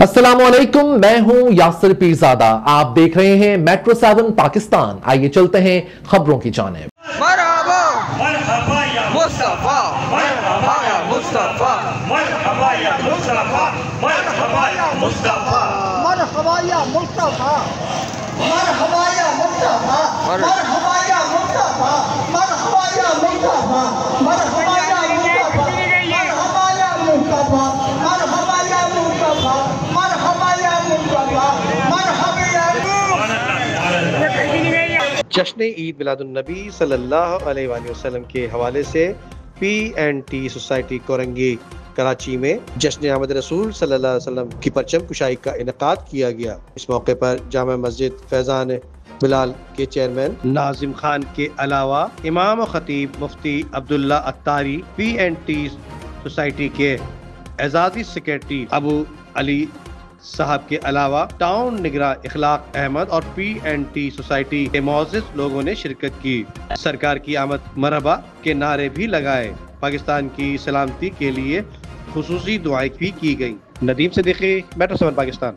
अस्सलामुअलैकुम, मैं हूं यासिर पीरजादा। आप देख रहे हैं मेट्रो 7 पाकिस्तान। आइए चलते हैं खबरों की जानिब। मरहबा मरहबा या मुस्तफा, मरहबा या मुस्तफा, मरहबा या मुस्तफा, मरहबा या मुस्तफा, मरहबा या मुस्तफा, मरहबा या मुस्तफा, मरहबा या मुस्तफा, मरहबा या मुस्तफा, मरहबा या मुस्तफा, मरहबा या मुस्तफा, मरहबा या मुस्तफा, मरहबा या मुस्तफा, मरहबा या जश्न ईद मिलादुन्नबी सल्लल्लाहु अलैहि वसल्लम के हवाले से P&T सोसाइटी कोरंगी कराची में जश्न आमद रसूल सल्लल्लाहु अलैहि वसल्लम की परचम कुशाई का इनेकाद किया गया। इस मौके पर जामा मस्जिद फैजान बिलाल के चेयरमैन नाजिम खान के अलावा इमाम और खतीब मुफ्ती अब्दुल्ला अत्तारी, P&T सोसाइटी के एजाजी सेक्रेटरी अबू अली साहब के अलावा टाउन निगरा इखलाक अहमद और P&T सोसाइटी के मोअज़्ज़िज़ लोगों ने शिरकत की। सरकार की आमद मरहबा के नारे भी लगाए। पाकिस्तान की सलामती के लिए खुसूसी दुआएं भी की गई। नदीम सिद्दीकी, मेट्रो 7 पाकिस्तान।